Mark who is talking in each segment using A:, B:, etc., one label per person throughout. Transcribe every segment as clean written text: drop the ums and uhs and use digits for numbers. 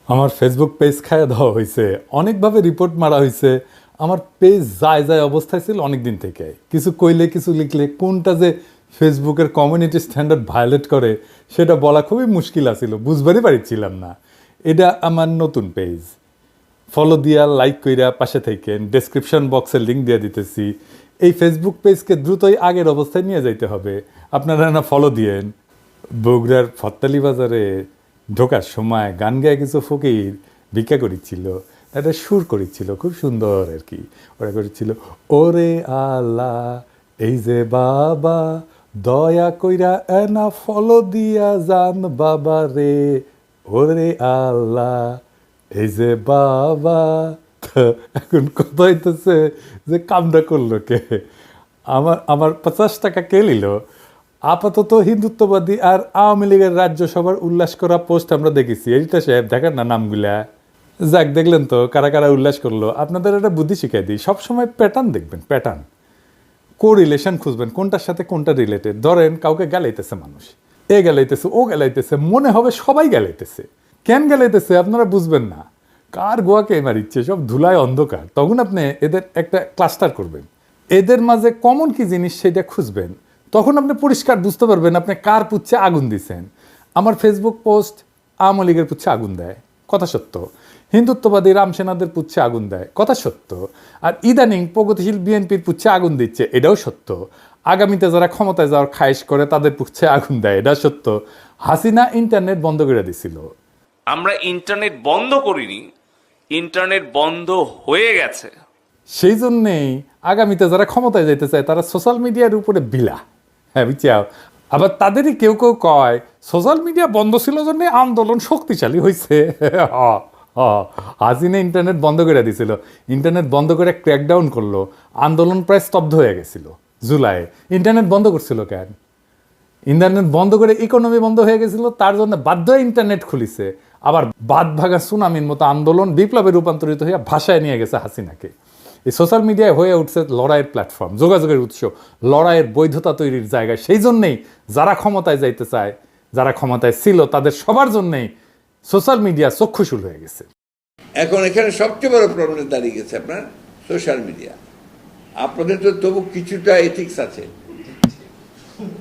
A: আমার Facebook page খাইয়ে দেওয়া হয়েছে, অনেকভাবে রিপোর্ট মারা হয়েছে। আমার পেজ যায় যায় অবস্থায় ছিল অনেক দিন থেকে। কিছু কইলে কিছু লিখলে কোনটা যে ফেসবুকের কমিউনিটি স্ট্যান্ডার্ড ভায়োলেট করে সেটা বলা খুবই মুশকিল আছিল, বুঝবারই পারছিলাম না। এটা আমার নতুন পেজ, ফলো দিয়া লাইক কইরা পাশে থাকেন, ডেসক্রিপশন বক্সে লিঙ্ক দিয়ে দিতেছি। এই ফেসবুক পেজকে দ্রুতই আগের অবস্থায় নিয়ে যাইতে হবে, আপনারা না ফলো দিয়েন। বগুড়ার ফত্তালি বাজারে ঢোকার সময় গান গায়ে কিছু ফকির ভিক্ষা করিচ্ছিল, একটা সুর করিচ্ছিল খুব সুন্দর আর কি। ওরা করেছিল, ওরে আল্লাহ এই যে বাবা দয়া কইরা এনা ফলো দিয়া যান বাবা রে, ওরে আল্লাহ এই যে বাবা। এখন কথা হইতেছে যে কামটা করলো কে? আমার 50 টাকা কে নিল? আপাতত হিন্দুত্ববাদী আর আওয়ামী লীগের রাজ্যসভার উল্লাস করা পোস্ট আমরা দেখেছি। এইটা সাহেব দেখেন না নামগুলা, যাক দেখলেন তো কারা কারা উল্লাস করলো। আপনাদের একটা বুদ্ধি শিখাই দিই, সবসময় প্যাটার্ন দেখবেন, প্যাটার্ন কো রিলেশন খুঁজবেন, কোনটার সাথে কোনটা রিলেটেড। ধরেন কাউকে গালাইতেছে মানুষ, এ গালাইতেছে ও গালাইতেছে, মনে হবে সবাই গালাইতেছে। কেন গালাইতেছে আপনারা বুঝবেন না, কার গোয়াকে মারিচ্ছে, সব ধুলায় অন্ধকার। তখন আপনি এদের একটা ক্লাস্টার করবেন, এদের মাঝে কমন কি জিনিস সেটা খুঁজবেন, তখন আপনি পরিষ্কার বুঝতে পারবেন আপনি কার পুচ্ছে আগুন দিছেন। আমার ফেসবুক পোস্ট আওয়ামী লীগের পুচ্ছে আগুন দেয়, কথা সত্য। হিন্দুত্ববাদী রামসেনাদের পুচ্ছে আগুন দেয়, কথা সত্য। আর ইদানিং প্রগতিশীল বিএনপির পুচ্ছে আগুন দিচ্ছে, এটাও সত্য। আগামীতে যারা ক্ষমতায় যাওয়ার খায়েশ করে তাদের পুচ্ছে আগুন দেয়, এটা সত্য। হাসিনা ইন্টারনেট বন্ধ করে দিছিল।
B: আমরা ইন্টারনেট বন্ধ করিনি, ইন্টারনেট বন্ধ হয়ে গেছে।
A: সেই জন্যেই আগামীতে যারা ক্ষমতায় যাইতে চায় তারা সোশ্যাল মিডিয়ার উপরে বিলা, হ্যাঁ বুঝছাও। আবার তাদেরই কেউ কেউ কয় সোশ্যাল মিডিয়া বন্ধ ছিল জন্য আন্দোলন শক্তিশালী হয়েছে। হাসিনা ইন্টারনেট বন্ধ করে দিছিল, ইন্টারনেট বন্ধ করে ক্র্যাকডাউন করলো, আন্দোলন প্রায় স্তব্ধ হয়ে গেছিল। জুলাই ইন্টারনেট বন্ধ করছিল কেন? ইন্টারনেট বন্ধ করে ইকোনমি বন্ধ হয়ে গেছিল, তার জন্য বাধ্য হয়ে ইন্টারনেট খুলিছে। আবার বাদ ভাগা সুনামির মতো আন্দোলন বিপ্লবে রূপান্তরিত হয়ে ভাষায় নিয়ে গেছে হাসিনাকে। এই সোশ্যাল মিডিয়ায় হয়ে উঠছে লড়াইয়ের প্ল্যাটফর্ম, যোগাযোগের উৎস, লড়াইয়ের বৈধতা তৈরির জায়গা। সেই জন্যেই যারা ক্ষমতায় যাইতে চায়, যারা ক্ষমতায় ছিল, তাদের সবার জন্যেই সোশ্যাল মিডিয়া চক্ষুশূল হয়ে গেছে।
C: এখন এখানে সবচেয়ে বড় প্রবলেম দাঁড়িয়ে গেছে আপনার সোশ্যাল মিডিয়া। আপনাদের তো তবু কিছুটা এথিক্স আছে,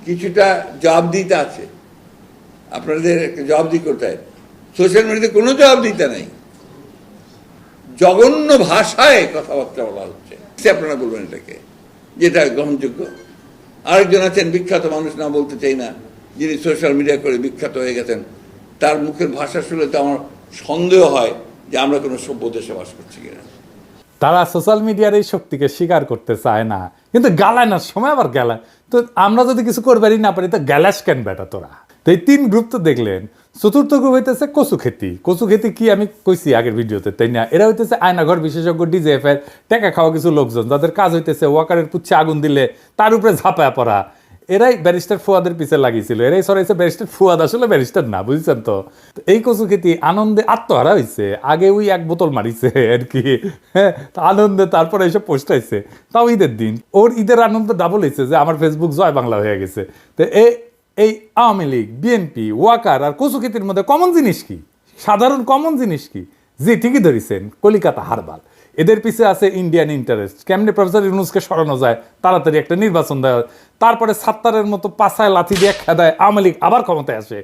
C: কিছুটা জবাবদিহিতা আছে, আপনাদের জবাবদিহি করতে হয়। সোশ্যাল মিডিয়াতে কোনো জবাবদিহিতা নেই, জঘন্য ভাষায় কথাবার্তা বলা হচ্ছে। আপনারা বলবেন এটাকে, যেটা গ্রহণযোগ্য? আরেকজন আছেন বিখ্যাত মানুষ, না বলতে চাই না, যিনি সোশ্যাল মিডিয়া করে বিখ্যাত হয়ে গেছেন। তার মুখের ভাষা শুনলে তো আমার সন্দেহ হয় যে আমরা কোনো সভ্য দেশে বাস করছি কিনা।
A: তারা সোশ্যাল মিডিয়ার এই শক্তিকে স্বীকার করতে চায় না, কিন্তু গালায় না সময় আবার গালায়। তো আমরা যদি কিছু করবারই না পারি তো গ্যালাস কেন বেটা তোরা? তো এই 3 গ্রুপ তো দেখলেন। চতুর্থ গ্রুপ হইতেছে কচু খেতি। কচু খেতি কি আমি কইছি আগের ভিডিওতে, তাই না? এরা হইতেছে আয়নাঘর বিশেষজ্ঞ, ডিজেএফের টাকা খাওয়া কিছু লোকজন, যাদের কাজ হইতেছে ওয়াকারের পুচ্ছে আগুন দিলে তার উপরে ঝাঁপায়া পড়া। এরাই ব্যারিস্টার ফুয়াদের পিছে লাগিয়েছিল, এরাই সরাইছে ব্যারিস্টার ফুয়াদ, আসলে ব্যারিস্টার না, বুঝছেন তো। এই কচু খেতি আনন্দে আত্মহারা হয়েছে, আগে ওই 1 বোতল মারিছে আর কি, হ্যাঁ আনন্দে। তারপরে এইসব পোস্ট হয়েছে, তাও ঈদের দিন। ওর ঈদের আনন্দ ডাবল হয়েছে যে আমার ফেসবুক জয় বাংলা হয়ে গেছে। তো এই আওয়ামী লীগ, বিএনপি, ওয়াকার আর কচু খেতির মধ্যে কমন জিনিস কি? সাধারণ কমন জিনিস কি? জি ঠিকই ধরেছেন, কলিকাতা হারবাল। এদের পিছে আছে ইন্ডিয়ান ইন্টারেস্ট। কেমনে প্রফেসর ইউনূসকে সরানো যায়, তাড়াতাড়ি একটা নির্বাচন দেওয়া, তারপরে সাত্তারের মতো পাছায় লাথি দিয়ে খেদায় আওয়ামী লীগ আবার ক্ষমতায় আসে।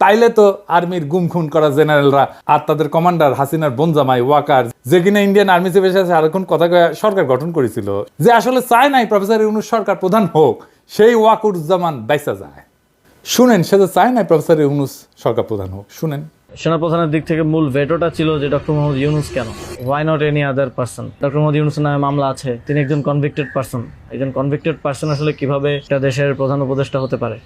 A: তাইলে তো আর্মির গুম খুন করা জেনারেলরা আর তাদের কমান্ডার হাসিনার বোনজামাই ওয়াকার, যে কিনা ইন্ডিয়ান আর্মি চেপে আছে আরেকক্ষণ কথা সরকার গঠন করেছিল, যে আসলে চায় নাই প্রফেসর ইউনূস সরকার প্রধান হোক, সেই ওয়াকুরুজ্জামান বাইসা যায়। শুনেন, সে যে চায় নাই প্রফেসর ইউনূস সরকার প্রধান হোক। শুনেন,
D: সেনাপ্রধানের দিক থেকে মূল ভেটোটা ছিল যে ডক্টর মোহাম্মদ ইউনূস কেন, why not any other person. Doctor Mohammad ইউনূসের নামে মামলা আছে, তিনি একজন কনভিক্টেড পার্সন। একজন কনভিক্টেড পার্সন আসলে কিভাবে একটা দেশের প্রধান উপদেষ্টা হতে পারে?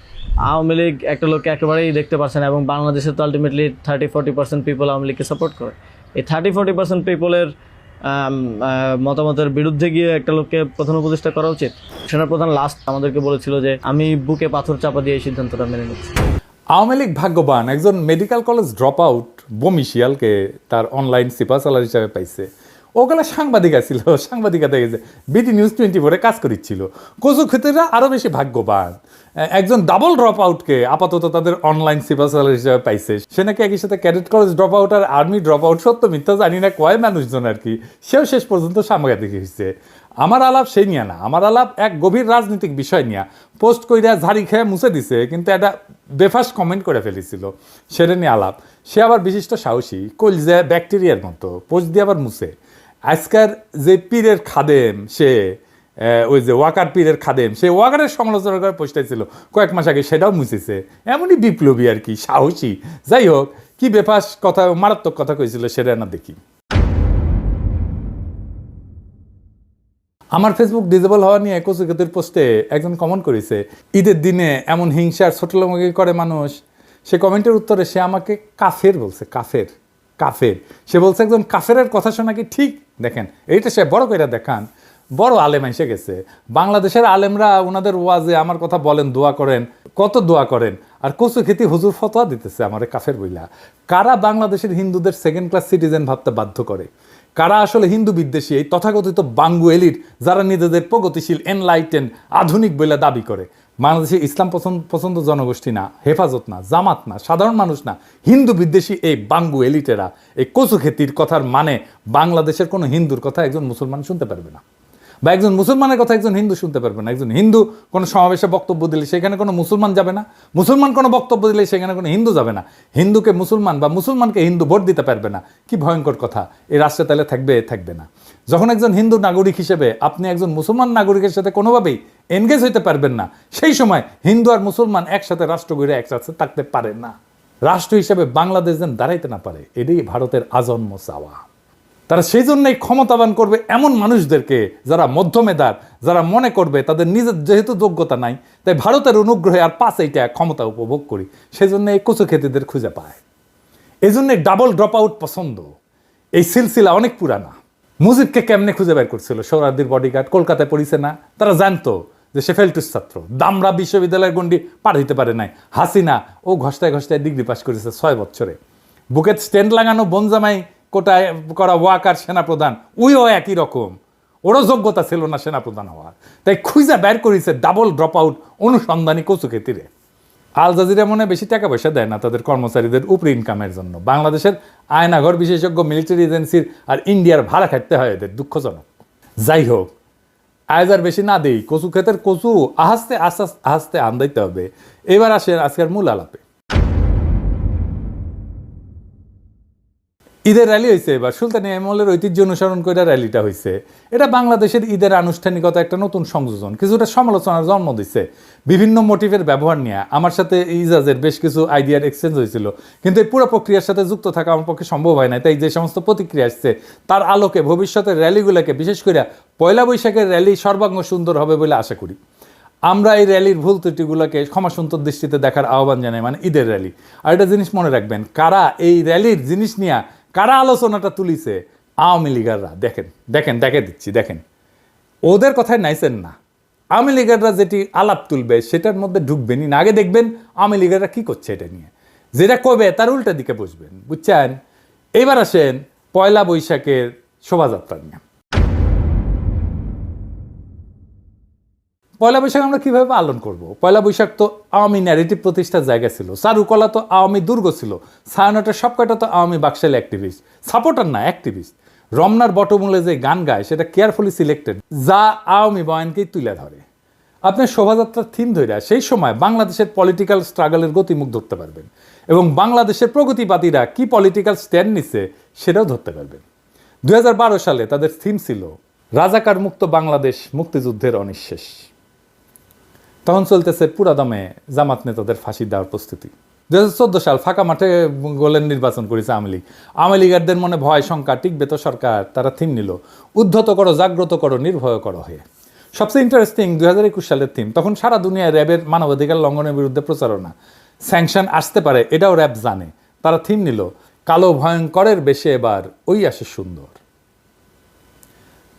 D: আওয়ামী লীগ একটা লোককে একেবারেই দেখতে পারছে না, এবং বাংলাদেশে তো আলটিমেটলি 30-40% পিপল আওয়ামী লীগকে সাপোর্ট করে। এই 30-40% পিপলের মতামতের বিরুদ্ধে গিয়ে একটা লোককে প্রধান উপদেষ্টা করা উচিত? সেনাপ্রধান লাস্ট আমাদেরকে বলেছিল যে আমি বুকে পাথর চাপা দিয়ে এই সিদ্ধান্তটা মেনে নিচ্ছি।
A: আওয়ামী লীগ ভাগ্যবান, একজন মেডিকেল কলেজ ড্রপ আউট বমিশিয়ালকে তার অনলাইন সিপাসালার হিসাবে পাইছে। ওগুলো সাংবাদিক আছিল, সাংবাদিকতা গেছে বিডি নিউজ 24-এ কাজ করেছিল। কচু ক্ষেত্রেরা আরও বেশি ভাগ্যবান, একজন ডাবল ড্রপ আউটকে আপাতত তাদের অনলাইন সিপাসাল হিসেবে পাইছে। সে নাকি একই সাথে ক্যাডেট কলেজ ড্রপ আউট আর আর্মি ড্রপ আউট, সত্য মিথ্যা জানি না কয় মানুষজন আর কি, সেও শেষ পর্যন্ত সাংবাদিক হয়েছে। আমার আলাপ সেই নিয়ে না, আমার আলাপ এক গভীর রাজনৈতিক বিষয় নিয়ে। পোস্ট কইরা ঝাড়ি খেয়ে মুছে দিছে, কিন্তু একটা বেফাস কমেন্ট করে ফেলেছিল, সেটা নিয়ে আলাপ। সে আবার বিশিষ্ট সাহসী, কলজা ব্যাকটেরিয়ার মতো, পোস্ট দিয়ে আবার মুছে। আজকার যে পীরের খাদেম, সে ওই যে ওয়াকার পীরের খাদেম, সে ওয়াকারের সমালোচনা করে পোস্টাইছিল কয়েক মাস আগে, সেটাও মুছেছে। এমনই বিপ্লবী আর কি, সাহসী। যাই হোক, কি বেফাস কথা, মারাত্মক কথা কইছিল, সেটা না দেখি। আমার ফেসবুক ডিজেবল হওয়া নিয়ে কচু ক্ষেতের পোস্টে একজন কমেন্ট করেছে, ঈদের দিনে এমন হিংসার ছোটলামকি করে মানুষ। সে কমেন্টের উত্তরে সে আমাকে কাফের বলছে, কাফের কাফের। সে বলছে একজন কাফেরের কথা শোনা কি ঠিক? দেখেন, এইটা সে বড় কইরা দেখান, বড় আলেম এসে গেছে। বাংলাদেশের আলেমরা ওনাদের ওয়াজে আমার কথা বলেন, দোয়া করেন, কত দোয়া করেন, আর কচু খেতি হুজুর ফতোয়া দিতেছে আমারে কাফের বইলা। কারা বাংলাদেশের হিন্দুদের সেকেন্ড ক্লাস সিটিজেন ভাবতে বাধ্য করে? কারা আসলে হিন্দু বিদ্বেষী? এই তথাকথিত বাঙ্গু এলিট, যারা নিজেদের প্রগতিশীল, এনলাইটেন, আধুনিক বইলা দাবি করে। বাংলাদেশে ইসলাম পছন্দ জনগোষ্ঠী না, হেফাজত না, জামাত না, সাধারণ মানুষ না, হিন্দু বিদ্বেষী এই বাঙ্গু এলিটেরা এই কচু খেতির কথার মানে বাংলাদেশের কোনো হিন্দুর কথা একজন মুসলমান শুনতে পারবে না, বা একজন মুসলমানের কথা একজন হিন্দু শুনতে পারবে না। একজন হিন্দু কোনো সমাবেশে বক্তব্য দিলে সেখানে কোনো মুসলমান যাবে না, মুসলমান কোনো বক্তব্য দিলে সেখানে কোনো হিন্দু যাবে না, হিন্দুকে মুসলমান বা মুসলমানকে হিন্দু ভোট দিতে পারবে না। কি ভয়ঙ্কর কথা! এই রাষ্ট্রে তাহলে থাকবে না। যখন একজন হিন্দু নাগরিক হিসেবে আপনি একজন মুসলমান নাগরিকের সাথে কোনোভাবেই এনগেজ হইতে পারবেন না, সেই সময় হিন্দু আর মুসলমান একসাথে রাষ্ট্র গড়ে একসাথে থাকতে পারে না। রাষ্ট্র হিসেবে বাংলাদেশ যেন দাঁড়াইতে না পারে, এটাই ভারতের আজন্ম চাওয়া। তারা সেই জন্যই ক্ষমতাবান করবে এমন মানুষদেরকে যারা মধ্যমেধার, যারা মনে করবে তাদের নিজের যেহেতু যোগ্যতা নাই, তাই ভারতের অনুগ্রহে আর 5 ক্ষমতা উপভোগ করি, সেই জন্য এই কচু খেতিদের খুঁজে পায়। এই জন্যে ডাবল ড্রপ আউট পছন্দ। এই সিলসিলা অনেক পুরানা। মুজিবকে কেমনে খুঁজে বের করছিল সোহরাওয়ার্দীর বডিগার্ড? কলকাতায় পড়িছে না? তারা জানতো যে সে ফেলটুস ছাত্র, দামরা বিশ্ববিদ্যালয়ের গণ্ডি পার হইতে পারে নাই। হাসিনা ও ঘষ্টায় ডিগ্রি পাস করেছে 6 বছরে। বুকের স্ট্যান্ড লাগানো বনজামাই কোটায় করা ওয়াকার সেনাপ্রধান, ওইও একই রকম, ওরও যোগ্যতা ছিল না সেনাপ্রধান হওয়ার। তাই খুঁজে বের করেছে ডাবল ড্রপ আউট অনুসন্ধানী কচু খেতিরে। আল জাজিরা মনে বেশি টাকা পয়সা দেয় না তাদের কর্মচারীদের উপরে ইনকামের জন্য। বাংলাদেশের আয়নাঘর বিশেষজ্ঞ মিলিটারি এজেন্সির আর ইন্ডিয়ার ভাড়া খাটতে হয় এদের, দুঃখজনক। যাই হোক, আজ আর বেশি না দেই, কচু ক্ষেতের কচু আস্তে আস্তে আন্দাইতে হবে। এবার আসেন আজকের মূল আলাপে। ঈদের র্যালি হয়েছে এবার, সুলতানি আমলের ঐতিহ্য অনুসরণ করে র্যালিটা হয়েছে। এটা বাংলাদেশের ঈদের আনুষ্ঠানিকতা একটা নতুন সংযোজন, কিছুটা সমালোচনার জন্ম দিচ্ছে বিভিন্ন মোটিভের ব্যবহার নিয়ে। আমার সাথে ইজাজের বেশ কিছু আইডিয়ার এক্সচেঞ্জ হয়েছিল, কিন্তু এই পুরো প্রক্রিয়ার সাথে যুক্ত থাকা আমার পক্ষে সম্ভব হয় না। তাই যে সমস্ত প্রতিক্রিয়া আসছে তার আলোকে ভবিষ্যতের র্যালিগুলোকে, বিশেষ করে পয়লা বৈশাখের র্যালি সর্বাঙ্গ সুন্দর হবে বলে আশা করি। আমরা এই র্যালির ভুল ত্রুটিগুলোকে ক্ষমাসুন্দর দৃষ্টিতে দেখার আহ্বান জানাই, মানে ঈদের র্যালি। আর একটা জিনিস মনে রাখবেন, কারা এই র্যালির জিনিস নিয়ে কারা আলোচনাটা তুলিছে? আওয়ামী লীগাররা। দেখে দিচ্ছি, দেখেন, ওদের কথায় নাইছেন না। আওয়ামী লীগাররা যেটি আলাপ তুলবে সেটার মধ্যে ঢুকবেনই না, আগে দেখবেন আওয়ামী লীগাররা কী করছে এটা নিয়ে। যেটা কবে তার উল্টা দিকে বসবেন, বুঝছেন? এবার আসেন পয়লা বৈশাখের শোভাযাত্রা নিয়ে। পয়লা বৈশাখ আমরা কীভাবে পালন করব? পয়লা বৈশাখ তো আওয়ামী ন্যারেটিভ প্রতিষ্ঠার জায়গা ছিল, চারুকলা তো আওয়ামী দুর্গ ছিল, ছায়ানটের সব কয়টা তো আওয়ামী বাকশালী অ্যাক্টিভিস্ট, সাপোর্টার না অ্যাক্টিভিস্ট। রমনার বটমূলে যে গান গায় সেটা কেয়ারফুলি সিলেক্টেড, যা আওয়ামী বয়ানকেই তুলে ধরে। আপনি শোভাযাত্রার থিম ধরে সেই সময় বাংলাদেশের পলিটিক্যাল স্ট্রাগলের গতিমুখ ধরতে পারবেন, এবং বাংলাদেশের প্রগতিবাদীরা কি পলিটিক্যাল স্ট্যান্ড নিচ্ছে সেটাও ধরতে পারবেন। 2012 সালে তাদের থিম ছিল রাজাকার মুক্ত বাংলাদেশ, মুক্তিযুদ্ধের অনিঃশেষ। তখন চলতেছে পুরা দমে জামাত নেতাদের ফাঁসি দেওয়ার প্রস্তুতি। 2014 সাল ফাঁকা মাঠে গোলের নির্বাচন করেছে আওয়ামী লীগ। আওয়ামী লীগারদের মনে ভয় শঙ্কা, টিকবে তো সরকার। তারা থিম নিল উদ্ধত করো, জাগ্রত করো, নির্ভয় করো হয়ে। সবচেয়ে ইন্টারেস্টিং 2021 সালের থিম। তখন সারা দুনিয়ায় র্যাবের মানবাধিকার লঙ্ঘনের বিরুদ্ধে প্রচারণা, স্যাংশন আসতে পারে, এটাও র্যাব জানে। তারা থিম নিল কালো ভয়ঙ্করের বেশে এবার ওই আসে সুন্দর।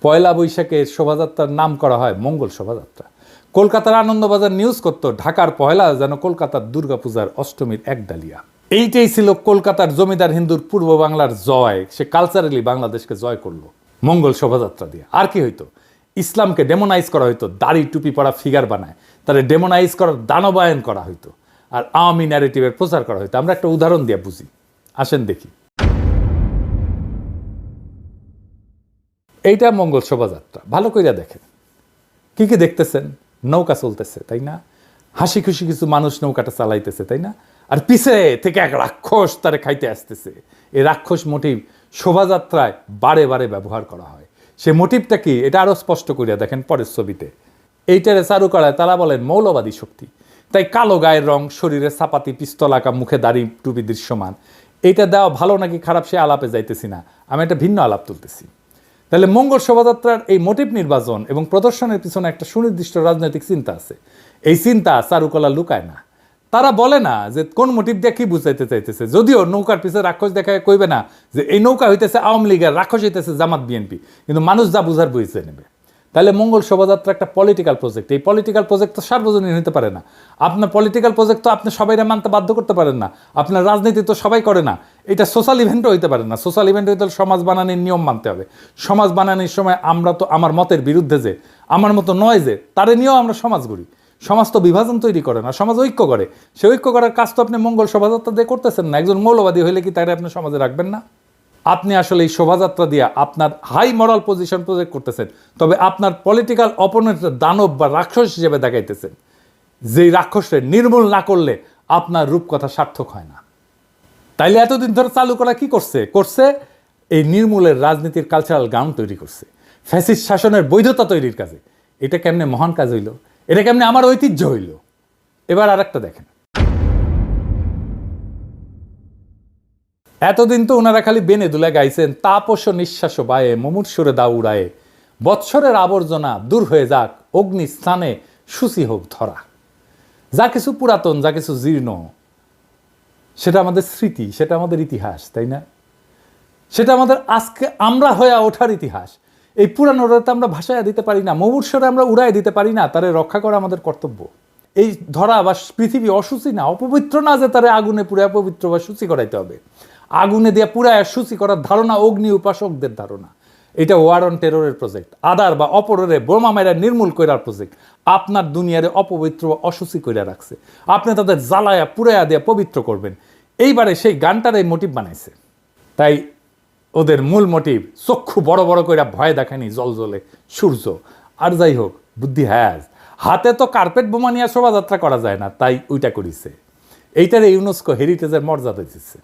A: পয়লা বৈশাখের শোভাযাত্রার নাম করা হয় মঙ্গল শোভাযাত্রা। কলকাতার আনন্দবাজার নিউজ করতো ঢাকার পয়লা যেন কলকাতার দুর্গাপূজার অষ্টমীর এক ডালিয়া। এইটাই ছিল কলকাতার জমিদার হিন্দুর পূর্ব বাংলার জয়। সে কালচারালি বাংলাদেশকে জয় করলো। মঙ্গল শোভাযাত্রা দিয়ে। আর কি হইতো? ইসলামকে ডেমোনাইজ করা হইতো, দাড়ি টুপি পরা ফিগার বানায় তারা ডেমোনাইজ করার দানবায়ন করা হইতো, আর আওয়ামী ন্যারেটিভের প্রচার করা হইতো। আমরা একটা উদাহরণ দিয়ে বুঝি, আসেন দেখি। এইটা মঙ্গল শোভাযাত্রা, ভালো কইরা দেখেন। কি কি দেখতেছেন? নৌকা চলতেছে, তাই না? হাসি খুশি কিছু মানুষ নৌকাটা চালাইতেছে, তাই না? আর পিছে থেকে এক রাক্ষস তারে খাইতে আসতেছে। এই রাক্ষস মোটিভ শোভাযাত্রায় বারে বারে ব্যবহার করা হয়। সে মোটিভটা কি, এটা আরো স্পষ্ট করিয়া দেখেন পরের ছবিতে। এইটারে চারু করায় তারা বলেন মৌলবাদী শক্তি। তাই কালো গায়ের রং, শরীরে চাপাতি, পিস্তল আঁকা, মুখে দাড়ি টুপি দৃশ্যমান। এইটা দেওয়া ভালো নাকি খারাপ সে আলাপে যাইতেছি না, আমি একটা ভিন্ন আলাপ তুলতেছি। তাহলে মঙ্গল শোভাযাত্রার এই মোটিভ নির্বাচন এবং প্রদর্শনের পিছনে একটা সুনির্দিষ্ট রাজনৈতিক চিন্তা আছে। এই চিন্তা চারুকলা লুকায় না। তারা বলে না যে কোন মোটিভ দিয়ে কি বুঝাইতে চাইতেছে। যদিও নৌকার পিছনে রাক্ষস দেখায় কইবে না যে এই নৌকা হইতেছে আওয়ামী লীগের, রাক্ষস হইতেছে জামাত বিএনপি, কিন্তু মানুষ যা বুঝার বুঝতে নেবে। তাহলে মঙ্গল শোভাযাত্রা একটা পলিটিক্যাল প্রজেক্ট। এই পলিটিক্যাল প্রজেক্ট তো সার্বজনীন হতে পারে না। আপনার পলিটিক্যাল প্রজেক্ট তো আপনি সবাইরা মানতে বাধ্য করতে পারেন না। আপনার রাজনীতি তো সবাই করে না। এটা সোশ্যাল ইভেন্টও হইতে পারে না। সোশ্যাল ইভেন্ট হইতে হলে সমাজ বানানোর নিয়ম মানতে হবে। সমাজ বানানোর সময় আমরা তো আমার মতের বিরুদ্ধে যে, আমার মতো নয় যে, তারে নিয়েও আমরা সমাজ গড়ি। সমাজ তো বিভাজন তৈরি করে না, সমাজ ঐক্য করে। সে ঐক্য করার কাজ তো আপনি মঙ্গল শোভাযাত্রা দিয়ে করতেছেন না। একজন মৌলবাদী হইলে কি তাকে আপনি সমাজে রাখবেন না? আপনি আসলে এই শোভাযাত্রা দিয়ে আপনার হাই মরাল পজিশন প্রজেক্ট করতেছেন, তবে আপনার পলিটিক্যাল অপোনেন্টের দানব বা রাক্ষস হিসেবে দেখাইতেছেন। যেই রাক্ষসকে নির্মূল না করলে আপনার রূপকথা সার্থক হয় না। তাইলে এতদিন ধরে চালু করা কি করছে এই নির্মূলের রাজনীতির কালচারাল গ্রাউন্ড তৈরি করছে, ফ্যাসিস্ট শাসনের বৈধতা তৈরির কাজে। এটা কেমনে মহান কাজ হইল, এটা কেমনে আমার ঐতিহ্য হইল। এবার আর একটা দেখেন। এতদিন তো ওনারা খালি বেনে দুলে গাইছেন, তাপস নিঃশ্বাস বায়ে মুমূর্ষুরে দা উড়ায়ে, বৎসরের আবর্জনা দূর হয়ে যাক, অগ্নি স্থানে শুচি হোক ধরা। যা কিছু পুরাতন, যা কিছু জীর্ণ, সেটা আমাদের স্মৃতি, সেটা আমাদের ইতিহাস, তাই না? সেটা আমাদের আজকে আমরা হয়ে ওঠার ইতিহাস। এই পুরানোটা তো আমরা ভাষায় দিতে পারি না, মুমূর্ষরে আমরা উড়াই দিতে পারি না, তারে রক্ষা করা আমাদের কর্তব্য। এই ধরা বা পৃথিবী অসুচি না, অপবিত্র না যে তারে আগুনে পুড়ে পবিত্র বা সূচি করাইতে হবে। আগুনে দিয়ে পুরায় সূচি করার ধারণা অগ্নি উপাসকদের ধারণা। এটা ওয়ার অন টেররের প্রজেক্ট, আদার বা অপরের বোমা মাইরা নির্মূল করার প্রজেক্ট। আপনার দুনিয়ারে অপবিত্র বা অসুচি কইরা রাখছে, আপনি তাদের জ্বালায়া পুরায়া দিয়ে পবিত্র করবেন। এইবারে সেই গানটার এই মোটিভ বানাইছে। তাই ওদের মূল মোটিভ চক্ষু বড় বড় কইরা ভয় দেখায়নি জল জ্বলে সূর্য। আর যাই হোক, বুদ্ধি হ্যাজ, হাতে তো কার্পেট বোমা নিয়ে শোভাযাত্রা করা যায় না, তাই ওইটা করিছে। এইটারে ইউনেস্কো হেরিটেজের মর্যাদা দিচ্ছে।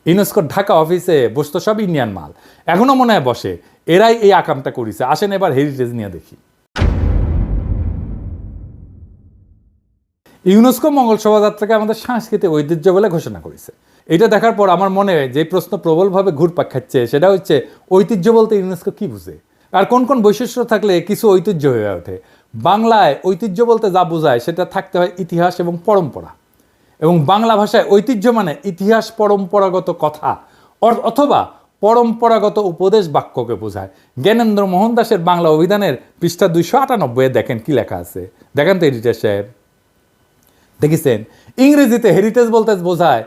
A: ইউনেস্কোর ঢাকা অফিসে বসতো সব ইন্ডিয়ান মাল, এখনো মনে হয় বসে। এরাই এই আকামটা করেছে। আসেন এবার হেরিটেজ নিয়ে দেখি। ইউনেস্কো মঙ্গল শোভাযাত্রাকে আমাদের সাংস্কৃতিক ঐতিহ্য বলে ঘোষণা করেছে। এটা দেখার পর আমার মনে যে প্রশ্ন প্রবলভাবে ঘুরপাক খাচ্ছে, সেটা হচ্ছে ঐতিহ্য বলতে ইউনেস্কো কি বুঝে, আর কোন কোন বৈশিষ্ট্য থাকলে কিছু ঐতিহ্য হয়ে ওঠে। বাংলায় ঐতিহ্য বলতে যা বোঝায় সেটা থাকতে হয় ইতিহাস এবং পরম্পরা। এবং বাংলা ভাষায় ঐতিহ্য মানে ইতিহাস, পরম্পরাগত কথা অথবা পরম্পরাগত উপদেশ বাক্যকে বোঝায়। জ্ঞানেন্দ্র মোহন দাসের বাংলা অভিধানের পৃষ্ঠা 298 দেখেন কি লেখা আছে, দেখেন তো এডিটর সাহেব, দেখেছেন? ইংরেজিতে হেরিটেজ বলতে বোঝায়,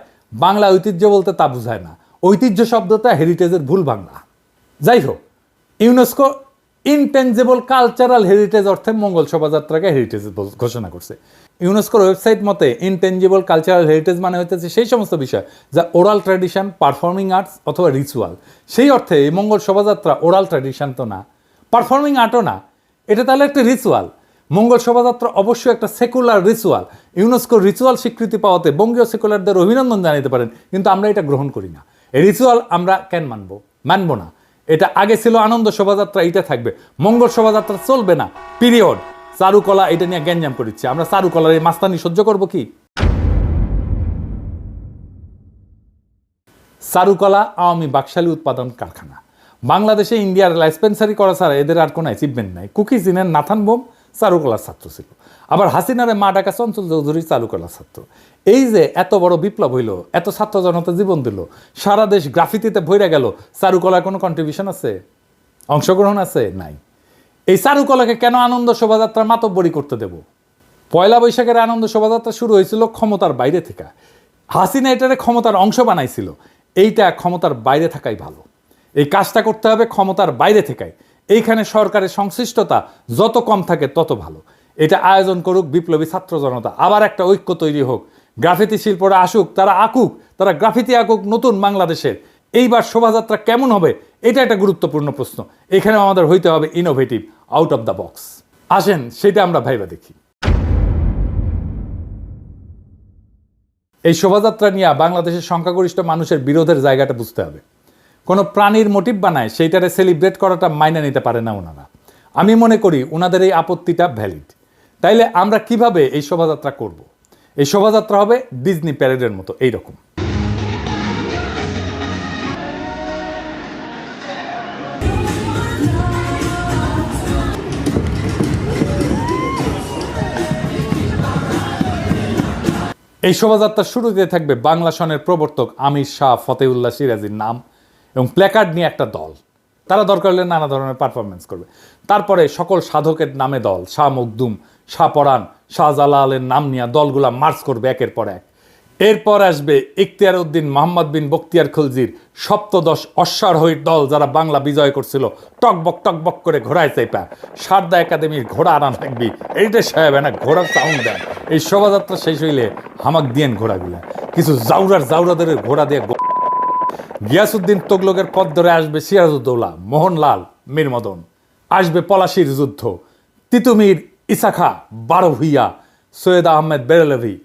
A: বাংলা ঐতিহ্য বলতে তা বোঝায় না। ঐতিহ্য শব্দটা হেরিটেজের ভুল বাংলা। যাই হোক, ইউনেস্কো ইনটেনজিবল কালচারাল হেরিটেজ অর্থে মঙ্গল শোভাযাত্রাকে হেরিটেজ ঘোষণা করছে। ইউনেস্কোর ওয়েবসাইট মতে ইনটেনজিবল কালচারাল হেরিটেজ মানে হইতেছে সেই সমস্ত বিষয় যা ওরাল ট্র্যাডিশন, পারফর্মিং আর্টস অথবা রিচুয়াল। সেই অর্থে এই মঙ্গল শোভাযাত্রা ওরাল ট্র্যাডিশন তো না, পারফর্মিং আর্টও না, এটা তাহলে একটা রিচুয়াল। মঙ্গল শোভাযাত্রা অবশ্যই একটা সেকুলার রিচুয়াল। ইউনেস্কোর রিচুয়াল স্বীকৃতি পাওয়াতে বঙ্গীয় সেকুলারদের অভিনন্দন জানাতে পারেন, কিন্তু আমরা এটা গ্রহণ করি না। এই রিচুয়াল আমরা কেন মানবো না। এটা আগে ছিল আনন্দ শোভাযাত্রা, এটা থাকবে। মঙ্গল শোভাযাত্রা চলবে না, পিরিয়ড। চারুকলা এটা নিয়ে গ্যাঞ্জাম করিচ্ছে, আমরা চারুকলার এই মাস্তানি সহ্য করব কি? চারুকলা আওয়ামী বাকশালী উৎপাদন কারখানা। বাংলাদেশে ইন্ডিয়ার লাইসপেন্সারি করা ছাড়া এদের আর কোনো অ্যাচিভমেন্ট নাই। কুকি চিনেন, নাথান বোম চারুকলার ছাত্র ছিল। আবার হাসিনারে মা ডাকা চঞ্চল চৌধুরী চারুকলার ছাত্র। এই যে এত বড় বিপ্লব হইল, এত ছাত্র জনতা জীবন দিল, সারা দেশ গ্রাফিতিতে ভরে গেল, চারুকলার কোনো কন্ট্রিবিউশন আছে, অংশগ্রহণ আছে? নাই। এই চারুকলাকে কেন আনন্দ শোভাযাত্রার মাতব্বরি করতে দেব? পয়লা বৈশাখের আনন্দ শোভাযাত্রা শুরু হয়েছিল ক্ষমতার বাইরে থেকে। হাসিনা এটারে ক্ষমতার অংশ বানাইছিল। এইটা ক্ষমতার বাইরে থাকাই ভালো। এই কাজটা করতে হবে ক্ষমতার বাইরে থেকে। এইখানে সরকারের সংশ্লিষ্টতা যত কম থাকে তত ভালো। এটা আয়োজন করুক বিপ্লবী ছাত্র জনতা, আবার একটা ঐক্য তৈরি হোক, গ্রাফিতি শিল্পরা আসুক, তারা আঁকুক, তারা গ্রাফিতি আঁকুক নতুন বাংলাদেশের। এইবার শোভাযাত্রা কেমন হবে এটা একটা গুরুত্বপূর্ণ প্রশ্ন। এখানে আমাদের হইতে হবে innovative, out of the box. আসেন সেটা আমরা ভাইবা দেখি। এই শোভাযাত্রা নিয়ে বাংলাদেশের সংখ্যাগরিষ্ঠ মানুষের বিরোধের জায়গাটা বুঝতে হবে। কোনো প্রাণীর মোটিভ বানায় সেইটারে সেলিব্রেট করাটা মাইনে নিতে পারে না ওনারা। আমি মনে করি ওনাদের এই আপত্তিটা ভ্যালিড। তাইলে আমরা কিভাবে এই শোভাযাত্রা করব? এই শোভাযাত্রা হবে ডিজনি প্যারেডের মতো এইরকম। এই শোভাযাত্রার শুরুতে থাকবে বাংলা সনের প্রবর্তক আমির শাহ ফতেউল্লাহ সিরাজীর নাম এবং প্ল্যাকার্ড নিয়ে একটা দল। তারা দরকার হলে নানা ধরনের পারফরমেন্স করবে। তারপরে সকল সাধকের নামে দল, শাহ মখদুম, শাহ পরাণ, শাহজালালের নাম নিয়ে দলগুলা মার্চ করবে একের পর এক। এরপর আসবে ইখতিয়ার উদ্দিন মোহাম্মদ বিন বখতিয়ার খলজির সপ্তদশ অশ্বারোহীর দল, যারা বাংলা বিজয় করছিল, টকবক করে ঘোড়ায় চাইপা। সারদা একাডেমির ঘোড়া আনা থাকবি, এইটা সাহেব না ঘোড়ার সাউন্ড দেন। এই শোভাযাত্রা শেষ হইলে হামাক দিয়েন ঘোড়াগুলা, কিছু জাউরাদের ঘোড়া দিয়ে। গিয়াসউদ্দিন তোগলকের পথ ধরে আসবে সিরাজউদ্দৌলা, মোহনলাল, মীর মদন। আসবে পলাশির যুদ্ধ, তিতুমির, ইসাখা, বারো ভুইয়া, সৈয়দ আহমেদ বেরেলভি,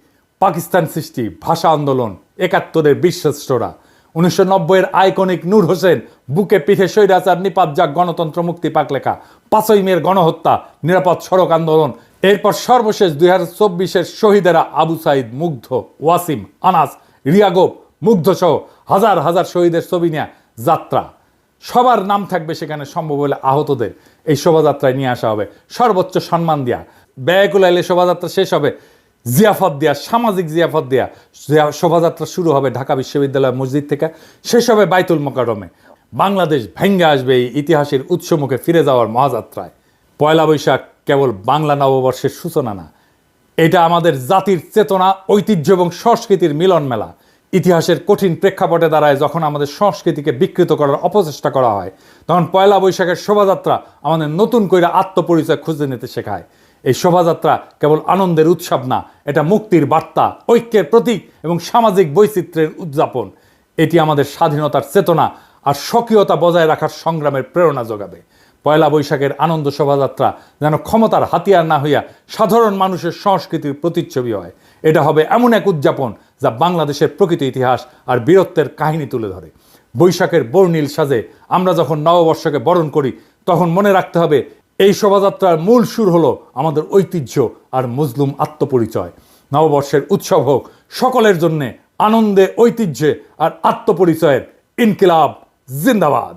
A: পাকিস্তান সৃষ্টি, ভাষা আন্দোলন, ৭১-এর বীরশ্রেষ্ঠরা, ১৯৯০-এর আইকনিক নূর হোসেন, বুকে পিঠে স্বৈরাচার নিপাত যাক গণতন্ত্র মুক্তি পাক লেখা, ৫ই মের গণহত্যা, নিরাপদ সড়ক আন্দোলন। এরপর সর্বশেষ ২০২৪-এর শহীদেরা আবু সাইদ, মুগ্ধ, ওয়াসিম, আনাস, রিয়াগোপ, মুগ্ধ সহ হাজার হাজার শহীদের ছবি নিয়ে যাত্রা। সবার নাম থাকবে সেখানে, সম্ভব হলে আহতদের এই শোভাযাত্রায় নিয়ে আসা হবে, সর্বোচ্চ সম্মান দেয়া। ব্যয়কুল আইলে শোভাযাত্রা শেষ হবে জিয়াফত দেয়া, সামাজিক জিয়াফত দেয়া। শোভাযাত্রা শুরু হবে ঢাকা বিশ্ববিদ্যালয় মসজিদ থেকে, শেষ হবে বাইতুল মোকাররমে। বাংলাদেশ ভেঙ্গে আসবে এই ইতিহাসের উৎসমুখে ফিরে যাওয়ার মহাযাত্রায়। পয়লা বৈশাখ কেবল বাংলা নববর্ষের সূচনা না, এটা আমাদের জাতির চেতনা, ঐতিহ্য এবং সংস্কৃতির মিলন মেলা। ইতিহাসের কঠিন প্রেক্ষাপটে দাঁড়ায় যখন আমাদের সংস্কৃতিকে বিকৃত করার অপচেষ্টা করা হয়, তখন পয়লা বৈশাখের শোভাযাত্রা আমাদের নতুন করে আত্মপরিচয় খুঁজে নিতে শেখায়। এই শোভাযাত্রা কেবল আনন্দের উৎসব না, এটা মুক্তির বার্তা, ঐক্যের প্রতীক এবং সামাজিক বৈচিত্র্যের উদযাপন। এটি আমাদের স্বাধীনতার চেতনা আর স্বকীয়তা বজায় রাখার সংগ্রামের প্রেরণা যোগাবে। পয়লা বৈশাখের আনন্দ শোভাযাত্রা যেন ক্ষমতার হাতিয়ার না হইয়া সাধারণ মানুষের সংস্কৃতির প্রতিচ্ছবি হয়। এটা হবে এমন এক উদযাপন যা বাংলাদেশের প্রকৃত ইতিহাস আর বীরত্বের কাহিনী তুলে ধরে। বৈশাখের বর্ণিল সাজে আমরা যখন নববর্ষকে বরণ করি, তখন মনে রাখতে হবে এই শোভাযাত্রার মূল সুর হলো আমাদের ঐতিহ্য আর মজলুম আত্মপরিচয়। নববর্ষের উৎসব হোক সকলের জন্যে আনন্দে, ঐতিহ্যে আর আত্মপরিচয়ের ইনকিলাব জিন্দাবাদ।